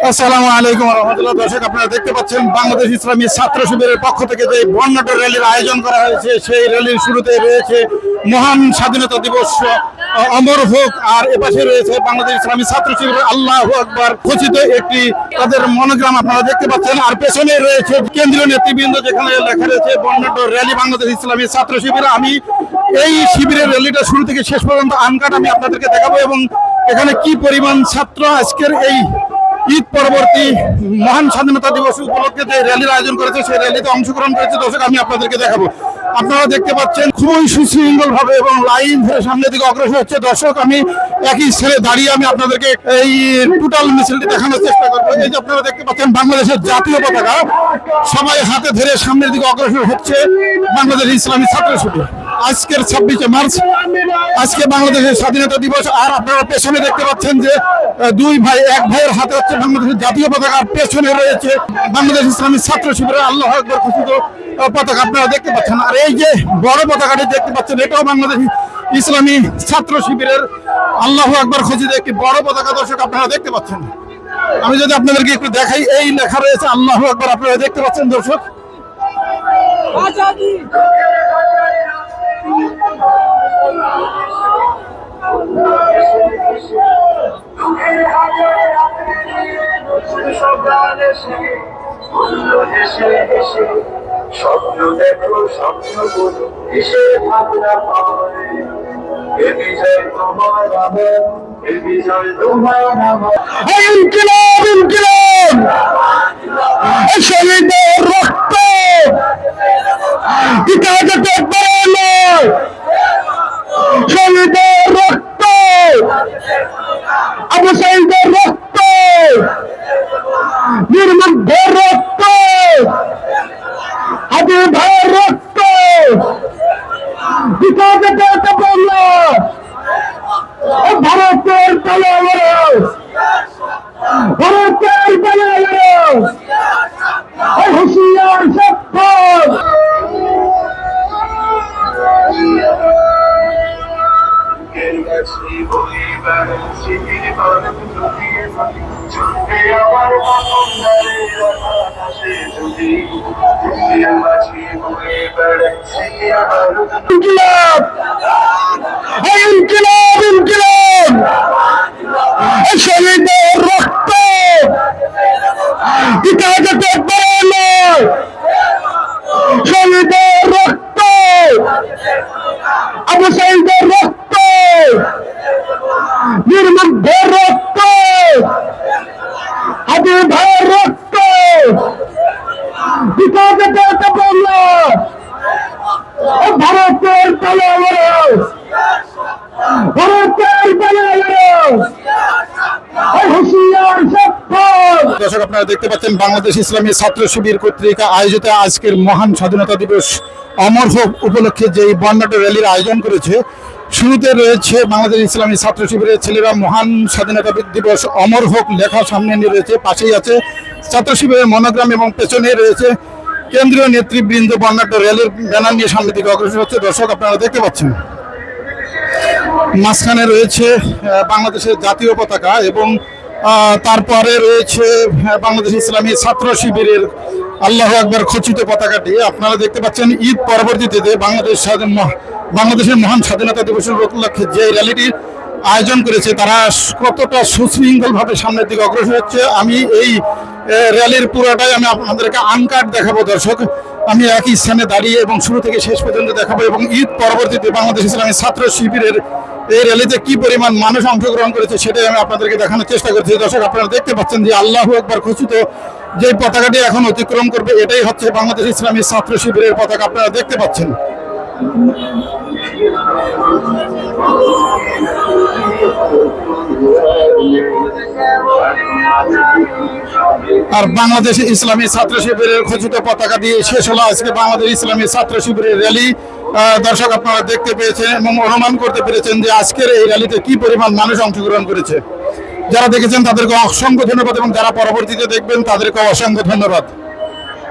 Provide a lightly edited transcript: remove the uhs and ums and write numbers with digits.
আসসালামু আলাইকুম ওয়া রাহমাতুল্লাহ। দর্শক, আপনারা দেখতে পাচ্ছেন বাংলাদেশ ইসলামী ছাত্র শিবিরের পক্ষ থেকে যে বর্ণাঢ্য র্যালির আয়োজন করা হয়েছে, সেই র্যালির শুরুতে রয়েছে মহান স্বাধীনতা দিবস অমর হোক, আর এপাশে রয়েছে বাংলাদেশ ইসলামী ছাত্র শিবিরের আল্লাহু আকবার খচিত একটি তাদের মনোগ্রাম আপনারা দেখতে পাচ্ছেন। আর পেছনে রয়েছে কেন্দ্রীয় নেতৃবৃন্দ, যেখানে লেখা রয়েছে বর্ণাঢ্য র্যালি বাংলাদেশ ইসলামী ছাত্র শিবির। আমি এই শিবিরের র্যালিটা শুরু থেকে শেষ পর্যন্ত আনকাট আমি আপনাদেরকে দেখাবো, এবং এখানে কি পরিমাণ ছাত্র আজকের এই ঈদ পরবর্তী মহান স্বাধীনতা দিবস উপলক্ষে যে র্যালির আয়োজন করেছে, সেই র্যালিতে অংশগ্রহণ করেছে। দর্শক, আমি আপনাদেরকে দেখাবো। আপনারা দেখতে পাচ্ছেন খুবই সুশৃঙ্খল ভাবে এবং লাইন ধরে সামনের দিকে অগ্রসর হচ্ছে। দর্শক, আমি একই ছেড়ে দাঁড়িয়ে আমি আপনাদেরকে এই টোটাল মিছিলটি দেখানোর চেষ্টা করবো। এই যে আপনারা দেখতে পাচ্ছেন বাংলাদেশের জাতীয় পতাকা সবাই হাতে ধরে সামনের দিকে অগ্রসর হচ্ছে বাংলাদেশ ইসলামী ছাত্র শিবির। আজকের 26শে মার্চ, আজকে বাংলাদেশের স্বাধীনতা দিবস। আর আপনারা পেছনে দেখতে পাচ্ছেন যে দুই ভাই, এক ভাইয়ের হাতে হচ্ছে বাংলাদেশের জাতীয় পতাকা, আর পেছনে রয়েছে বাংলাদেশ ইসলামী ছাত্র শিবিরের আল্লাহু আকবার ঘোষিত পতাকা আপনারা দেখতে পাচ্ছেন। আর এই যে বড় পতাকাটি দেখতে পাচ্ছেন, এটাও বাংলাদেশ ইসলামী ছাত্র শিবিরের আল্লাহু আকবার ঘোষিত একটি বড় পতাকা। দর্শক, আপনারা দেখতে পাচ্ছেন। আমি যদি আপনাদেরকে একটু দেখাই, এই লেখা রয়েছে আল্লাহু আকবার, আপনারা দেখতে পাচ্ছেন। দর্শক, স্বপ্ন দেখো, স্বপ্ন বলো, এসে ভাবনা পায়। এ বিজয় তোমার আমার, এ বিজয় তোমার আমার। ইনকিলাব ইনকিলাব, শহীদের রক্ত ইতিহাসে একবারে নয়, শহীদের রক্ত, আবু সাঈদের রক্ত, নির্মমদের রক্ত, হাবিবের রক্ত ইতিহাসে একবারে নয়। ভারতের পালালো, ভারতের পালালো, হুঁশিয়ার সফল। আমার ইনকিলাব ইনকিলাব ইনকিলাব, শহীদের রক্ত ইতিহাসে একবারে নয়, শহীদের রক্ত, আবু সাঈদের রক্ত, নির্মমদের রক্ত, হাবিবের রক্ত ইতিহাসে একবারে নয়। ভারতের পালালো, ভারতের পালালো, হুঁশিয়ার সফল। দর্শক, আপনারা দেখতে পাচ্ছেন বাংলাদেশ ইসলামী ছাত্র শিবির কর্তৃক আয়োজিত আজকের মহান স্বাধীনতা দিবস অমর হোক উপলক্ষে যে বর্ণাঢ্য র্যালির আয়োজন করেছে। শুরুতে রয়েছে বাংলাদেশ ইসলামী ছাত্র শিবিরের ছেলেরা মহান স্বাধীনতা দিবস অমর হোক লেখা সামনে নিয়ে রয়েছে, পাশেই আছে ছাত্র শিবিরের মনোগ্রাম এবং পেছনে রয়েছে কেন্দ্রীয় নেতৃবৃন্দ বর্ণাঢ্য র্যালির ব্যানার নিয়ে সামনের দিকে অগ্রসর হচ্ছে। দর্শক, আপনারা দেখতে পাচ্ছেন মাঝখানে রয়েছে বাংলাদেশের জাতীয় পতাকা এবং তারপরে রয়েছে বাংলাদেশ ইসলামী ছাত্র শিবিরের আল্লাহু আকবার খচিত পতাকাটি। আপনারা দেখতে পাচ্ছেন ঈদ পরবর্তীতে বাংলাদেশের মহান স্বাধীনতা দিবসের উপলক্ষে যে র্যালিটির আয়োজন করেছে, তারা কতটা সুশৃঙ্খল ভাবে সামনের দিকে অগ্রসর হচ্ছে। আমি এই র্যালির পুরোটাই আমি আপনাদেরকে আনকাট দেখাবো। দর্শক, আমি একই স্থানে দাঁড়িয়ে এবং শুরু থেকে শেষ পর্যন্ত দেখাবো, এবং ঈদ পরবর্তীতে বাংলাদেশ ইসলামী ছাত্র শিবিরের এই র্যালিতে কি পরিমাণ মানুষ অংশগ্রহণ করেছে সেটাই আমি আপনাদেরকে দেখানোর চেষ্টা করছি। দর্শক, আপনারা দেখতে পাচ্ছেন যে আল্লাহু আকবার ঘোষিত যে পতাকাটি এখন অতিক্রম করবে, এটাই হচ্ছে বাংলাদেশ ইসলামী ছাত্র শিবিরের পতাকা। আপনারা দেখতে পাচ্ছেন। আর বাংলাদেশ ইসলামী ছাত্র শিবিরের খচিত পতাকা দিয়ে শেষ হলো আজকে বাংলাদেশ ইসলামী ছাত্র শিবিরের র্যালি। দর্শক, আপনারা দেখতে পেয়েছেন এবং অনুমান করতে পেরেছেন যে আজকের এই র্যালিতে কি পরিমাণ মানুষ অংশগ্রহণ করেছে। যারা দেখেছেন তাদেরকে অসংখ্য ধন্যবাদ, এবং যারা পরবর্তীতে দেখবেন তাদেরকে অসংখ্য ধন্যবাদ।